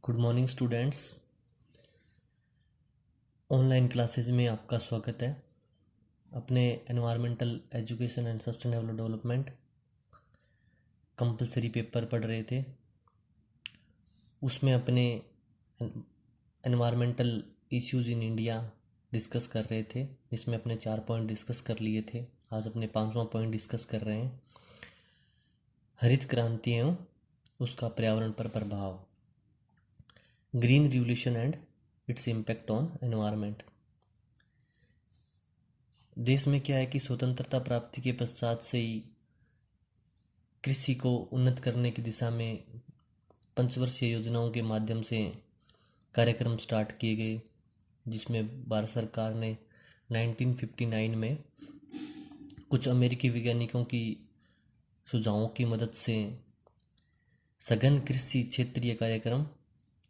Good morning students. Online classes में आपका स्वागत है। अपने environmental education and sustainable development compulsory paper पढ़ रहे थे। उसमें अपने environmental issues in India discuss कर रहे थे, जिसमें अपने 4 पॉइंट डिस्कस कर लिए थे। आज अपने 5वां पॉइंट डिस्कस कर रहे हैं, हरित क्रांति एवं उसका पर्यावरण पर प्रभाव, green revolution and its impact on environment. देश में क्या है कि स्वतंत्रता प्राप्ति के पश्चात से ही कृषि को उन्नत करने की दिशा में पंचवर्षीय योजनाओं के माध्यम से कार्यक्रम स्टार्ट किए गए, जिसमें भारत सरकार ने 1959 में कुछ अमेरिकी वैज्ञानिकों की सुझावों की मदद से सघन कृषि क्षेत्रीय कार्यक्रम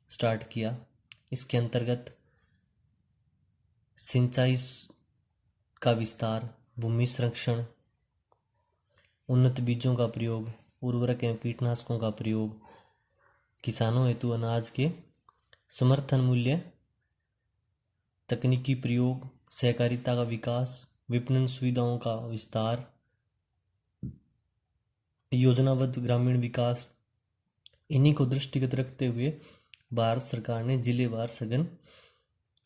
स्टार्ट किया। इसके अंतर्गत सिंचाई का विस्तार, भूमि संरक्षण, उन्नत बीजों का प्रयोग, उर्वरक एवं कीटनाशकों का प्रयोग, किसानों हेतु अनाज के समर्थन मूल्य, तकनीकी प्रयोग, सहकारिता का विकास, विपणन सुविधाओं का विस्तार, योजनाबद्ध ग्रामीण विकास, इन्हीं को दृष्टिगत रखते हुए भारत सरकार ने जिलेवार सघन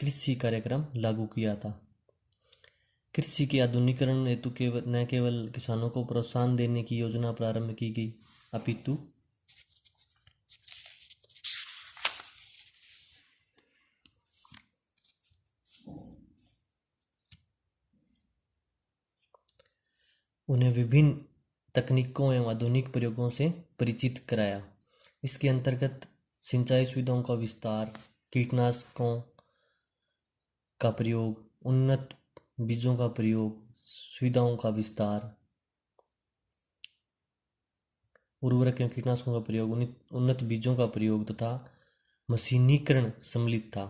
कृषि कार्यक्रम लागू किया था। कृषि के आधुनिकीकरण हेतु न केवल किसानों को प्रोत्साहन देने की योजना प्रारंभ की गई, अपितु उन्हें विभिन्न तकनीकों एवं आधुनिक प्रयोगों से परिचित कराया। इसके अंतर्गत सिंचाई सुविधाओं का विस्तार, कीटनाशकों का प्रयोग, उन्नत बीजों का प्रयोग, सुविधाओं का विस्तार, उर्वरक एवं कीटनाशकों का प्रयोग, उन्नत बीजों का प्रयोग तथा मशीनीकरण सम्मिलित था।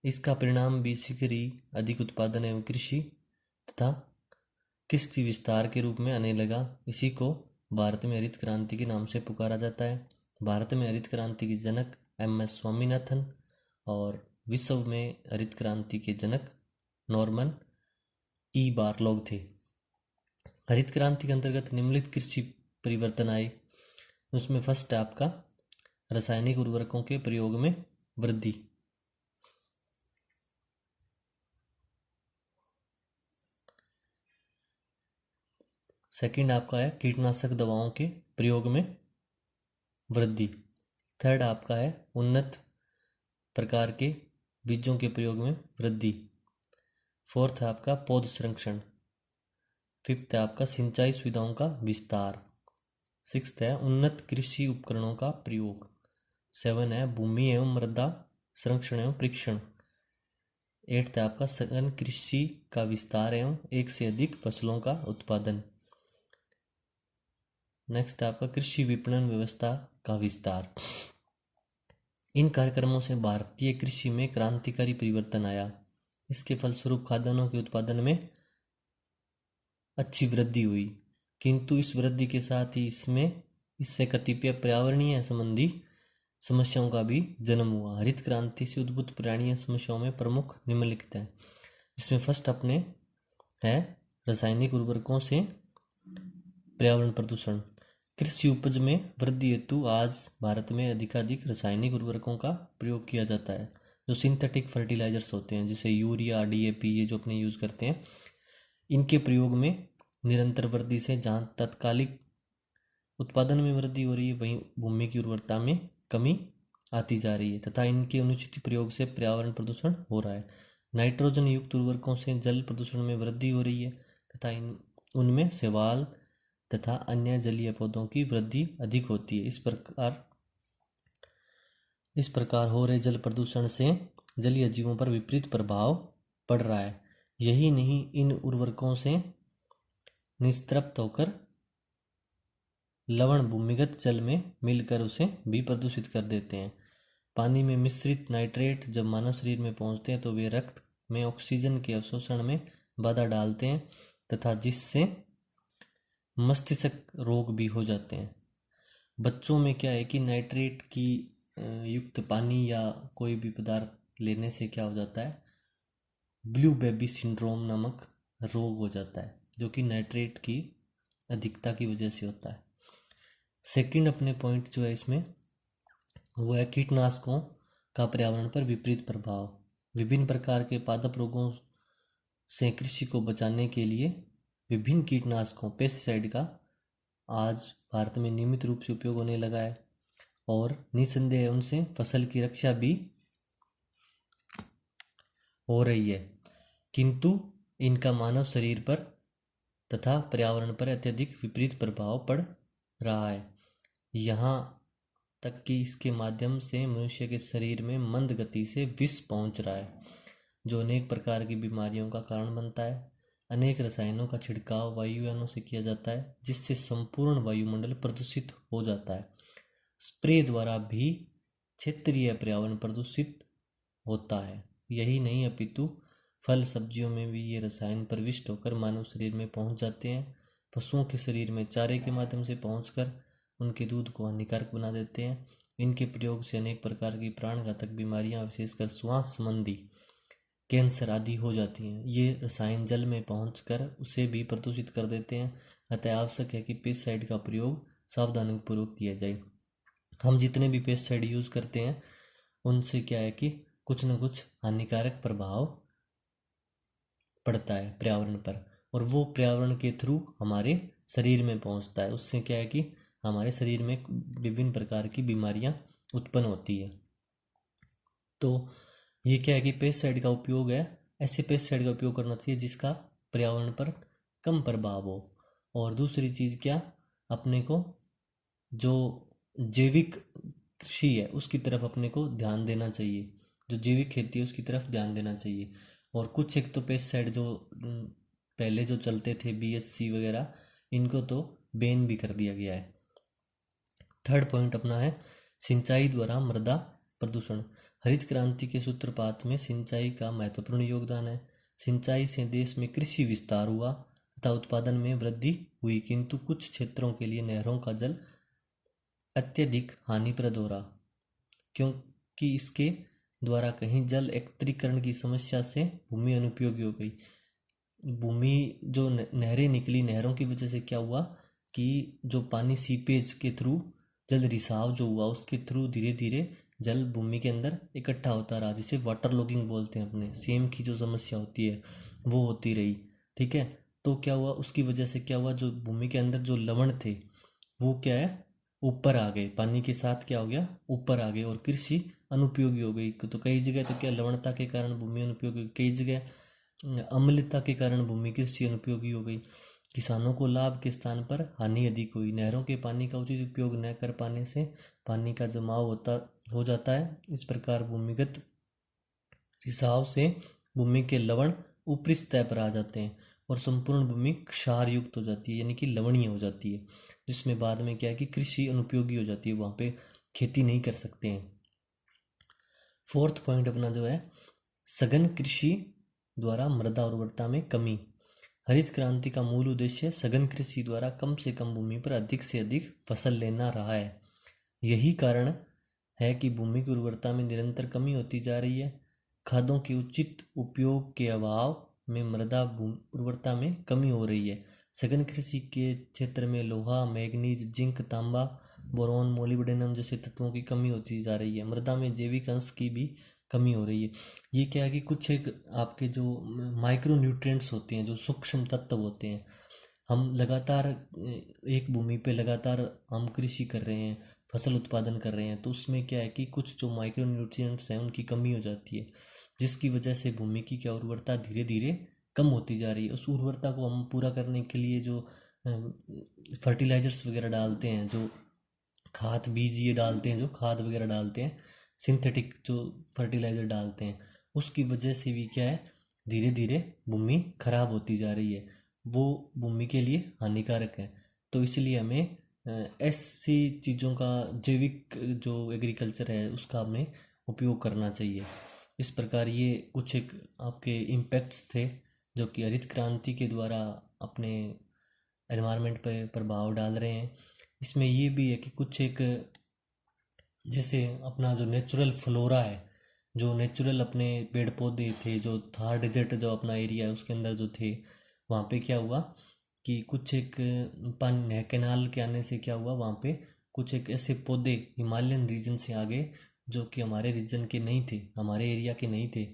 इसका परिणाम भी शीघ्र ही अधिक उत्पादन एवं कृषि तथा कृषि विस्तार के रूप में आने लगा। इसी को भारत में हरित क्रांति के नाम से पुकारा जाता है। भारत में हरित क्रांति के जनक MS स्वामीनाथन और विश्व में हरित क्रांति के जनक नॉर्मन E बारलॉग थे। हरित क्रांति के अंतर्गत निम्नलिखित कृषि परिवर्तन आए। उसमें फर्स्ट है आपका रासायनिक उर्वरकों के प्रयोग में वृद्धि। सेकंड आपका है कीटनाशक दवाओं के प्रयोग में वृद्धि। थर्ड आपका है उन्नत प्रकार के बीजों के प्रयोग में वृद्धि। फोर्थ है आपका पौध संरक्षण। फिफ्थ है आपका सिंचाई सुविधाओं का विस्तार। सिक्स्थ है उन्नत कृषि उपकरणों का प्रयोग। 7 है भूमि एवं मृदा संरक्षण एवं परीक्षण। 8 है आपका सघन कृषि का विस्तार एवं एक से अधिक फसलों का उत्पादन। नेक्स्ट है आपका कृषि विपणन व्यवस्था का विस्तार। इन कार्यक्रमों से भारतीय कृषि में क्रांतिकारी परिवर्तन आया। इसके फलस्वरूप खाद्यान्नों के उत्पादन में अच्छी वृद्धि हुई, किंतु इस वृद्धि के साथ ही इससे कतिपय पर्यावरणीय संबंधी समस्याओं का भी जन्म हुआ। हरित क्रांति से उद्भूत पर्यावरणीय समस्याओं में प्रमुख निम्नलिखित हैं। इसमें फर्स्ट अपने है रासायनिक उर्वरकों से पर्यावरण प्रदूषण। कृषि उपज में वृद्धि हेतु आज भारत में अधिकाधिक रासायनिक उर्वरकों का प्रयोग किया जाता है, जो सिंथेटिक फर्टिलाइजर्स होते हैं, जैसे यूरिया, DAP, ये जो अपने यूज़ करते हैं। इनके प्रयोग में निरंतर वृद्धि से जहाँ तात्कालिक उत्पादन में वृद्धि हो रही है, वहीं भूमि की उर्वरता में कमी आती जा रही है तथा इनके अनुचित प्रयोग से पर्यावरण प्रदूषण हो रहा है। नाइट्रोजन युक्त उर्वरकों से जल प्रदूषण में वृद्धि हो रही है तथा उनमें शैवाल तथा अन्य जलीय पौधों की वृद्धि अधिक होती है। इस प्रकार हो रहे जल प्रदूषण से जलीय जीवों पर विपरीत प्रभाव पड़ रहा है। यही नहीं, इन उर्वरकों से निस्तृप्त होकर लवण भूमिगत जल में मिलकर उसे भी प्रदूषित कर देते हैं। पानी में मिश्रित नाइट्रेट जब मानव शरीर में पहुंचते हैं तो वे रक्त में ऑक्सीजन के अवशोषण में बाधा डालते हैं तथा जिससे मस्तिष्क रोग भी हो जाते हैं। बच्चों में क्या है कि नाइट्रेट की युक्त पानी या कोई भी पदार्थ लेने से क्या हो जाता है, ब्लू बेबी सिंड्रोम नामक रोग हो जाता है, जो कि नाइट्रेट की अधिकता की वजह से होता है। सेकंड अपने पॉइंट जो है इसमें वो है कीटनाशकों का पर्यावरण पर विपरीत प्रभाव। विभिन्न प्रकार के पादप रोगों से कृषि को बचाने के लिए विभिन्न कीटनाशकों पेस्टिसाइड का आज भारत में नियमित रूप से उपयोग होने लगा है और निस्संदेह उनसे फसल की रक्षा भी हो रही है, किंतु इनका मानव शरीर पर तथा पर्यावरण पर अत्यधिक विपरीत प्रभाव पड़ रहा है। यहाँ तक कि इसके माध्यम से मनुष्य के शरीर में मंद गति से विष पहुँच रहा है, जो अनेक प्रकार की बीमारियों का कारण बनता है। अनेक रसायनों का छिड़काव वायुयानों से किया जाता है, जिससे संपूर्ण वायुमंडल प्रदूषित हो जाता है। स्प्रे द्वारा भी क्षेत्रीय पर्यावरण प्रदूषित होता है। यही नहीं अपितु फल सब्जियों में भी ये रसायन प्रविष्ट होकर मानव शरीर में पहुंच जाते हैं। पशुओं के शरीर में चारे के माध्यम से पहुंचकर उनके दूध को हानिकारक बना देते हैं। इनके प्रयोग से अनेक प्रकार की प्राणघातक बीमारियां, विशेषकर श्वास संबंधी कैंसर आदि हो जाती हैं। ये रसायन जल में पहुंचकर उसे भी प्रदूषित कर देते हैं। अतः आवश्यक है कि पेस्टिसाइड का प्रयोग सावधानीपूर्वक किया जाए। हम जितने भी पेस्टिसाइड यूज़ करते हैं उनसे क्या है कि कुछ न कुछ हानिकारक प्रभाव पड़ता है पर्यावरण पर, और वो पर्यावरण के थ्रू हमारे शरीर में पहुंचता है। उससे क्या है कि हमारे शरीर में विभिन्न प्रकार की बीमारियां उत्पन्न होती है। तो ये क्या है कि पेस्टिसाइड का उपयोग है, ऐसे पेस्टिसाइड का उपयोग करना चाहिए जिसका पर्यावरण पर कम प्रभाव हो। और दूसरी चीज़ क्या, अपने को जो जैविक कृषि है उसकी तरफ अपने को ध्यान देना चाहिए, जो जैविक खेती है उसकी तरफ ध्यान देना चाहिए। और कुछ एक तो पेस्टिसाइड जो पहले जो चलते थे BSC वगैरह, इनको तो बैन भी कर दिया गया है। थर्ड पॉइंट अपना है सिंचाई द्वारा मृदा प्रदूषण। हरित क्रांति के सूत्रपात में सिंचाई का महत्वपूर्ण योगदान है। सिंचाई से देश में कृषि विस्तार हुआ तथा उत्पादन में वृद्धि हुई, किंतु कुछ क्षेत्रों के लिए नहरों का जल अत्यधिक हानिप्रद हो रहा, क्योंकि इसके द्वारा कहीं जल एकत्रीकरण की समस्या से भूमि अनुपयोगी हो गई। भूमि जो नहरें निकली, नहरों की वजह से क्या हुआ कि जो पानी सीपेज के थ्रू जल रिसाव जो हुआ उसके थ्रू धीरे धीरे जल भूमि के अंदर इकट्ठा होता रहा, जिसे वाटर लॉगिंग बोलते हैं। अपने सेम की जो समस्या होती है वो होती रही। ठीक है, तो क्या हुआ, उसकी वजह से क्या हुआ, जो भूमि के अंदर जो लवण थे वो क्या है ऊपर आ गए, पानी के साथ क्या हो गया ऊपर आ गए, और कृषि अनुपयोगी हो गई। तो कई जगह तो क्या लवणता के कारण भूमि अनुपयोगी, कई जगह अम्लता के कारण भूमि कृषि अनुपयोगी हो गई। किसानों को लाभ के स्थान पर हानि अधिक हुई। नहरों के पानी का उचित उपयोग न कर पाने से पानी का जमाव हो जाता है। इस प्रकार भूमिगत रिसाव से भूमि के लवण ऊपरी सतह पर आ जाते हैं और संपूर्ण भूमि क्षार युक्त हो जाती है, यानी कि लवणीय हो जाती है, जिसमें बाद में क्या है कि कृषि अनुपयोगी हो जाती है, वहाँ पे खेती नहीं कर सकते हैं। फोर्थ पॉइंट अपना जो है सघन कृषि द्वारा मृदा उर्वरता में कमी। हरित क्रांति का मूल उद्देश्य सघन कृषि द्वारा कम से कम भूमि पर अधिक से अधिक फसल लेना रहा है। यही कारण है कि भूमि की उर्वरता में निरंतर कमी होती जा रही है। खादों के उचित उपयोग के अभाव में मृदा उर्वरता में कमी हो रही है। सघन कृषि के क्षेत्र में लोहा, मैग्नीज, जिंक, तांबा, बोरोन, मोलिब्डेनम जैसे तत्वों की कमी होती जा रही है। मृदा में जैविक अंश की भी कमी हो रही है। ये क्या है कि कुछ एक आपके जो माइक्रो न्यूट्रिएंट्स होते हैं, जो सूक्ष्म तत्व होते हैं, हम लगातार एक भूमि पे लगातार हम कृषि कर रहे हैं, फसल उत्पादन कर रहे हैं, तो उसमें क्या है कि कुछ जो माइक्रो न्यूट्रिएंट्स हैं उनकी कमी हो जाती है, जिसकी वजह से भूमि की क्या उर्वरता धीरे धीरे कम होती जा रही है। उस उर्वरता को हम पूरा करने के लिए जो फर्टिलाइजर्स वगैरह डालते हैं, जो खाद बीज ये डालते हैं, जो खाद वगैरह डालते हैं, सिंथेटिक जो फर्टिलाइज़र डालते हैं, उसकी वजह से भी क्या है धीरे धीरे भूमि खराब होती जा रही है। वो भूमि के लिए हानिकारक है। तो इसलिए हमें ऐसी चीज़ों का जैविक जो एग्रीकल्चर है उसका हमें उपयोग करना चाहिए। इस प्रकार ये कुछ एक आपके इम्पैक्ट्स थे जो कि हरित क्रांति के द्वारा अपने एनवायरनमेंट पर प्रभाव डाल रहे हैं। इसमें ये भी है कि कुछ एक जैसे अपना जो नेचुरल फ्लोरा है, जो नेचुरल अपने पेड़ पौधे थे, जो थार डेजर्ट जो अपना एरिया है उसके अंदर जो थे, वहाँ पे क्या हुआ कि कुछ एक पानी कैनाल के आने से क्या हुआ, वहाँ पे कुछ एक ऐसे पौधे हिमालयन रीजन से आ गए जो कि हमारे रीजन के नहीं थे, हमारे एरिया के नहीं थे।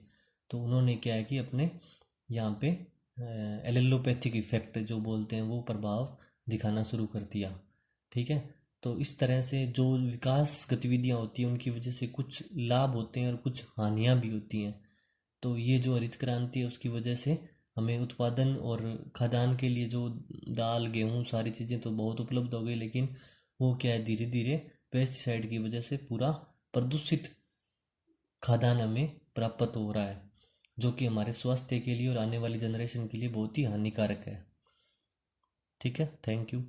तो उन्होंने क्या है कि अपने यहाँ पे एलोपैथिक इफेक्ट जो बोलते हैं वो प्रभाव दिखाना शुरू कर दिया। ठीक है। तो इस तरह से जो विकास गतिविधियाँ होती हैं उनकी वजह से कुछ लाभ होते हैं और कुछ हानियाँ भी होती हैं। तो ये जो हरित क्रांति है उसकी वजह से हमें उत्पादन और खाद्यान्न के लिए जो दाल गेहूँ सारी चीज़ें तो बहुत उपलब्ध हो गई, लेकिन वो क्या है धीरे धीरे पेस्टिसाइड की वजह से पूरा प्रदूषित खाद्यान्न हमें प्राप्त हो रहा है, जो कि हमारे स्वास्थ्य के लिए और आने वाली जनरेशन के लिए बहुत ही हानिकारक है। ठीक है, थैंक यू।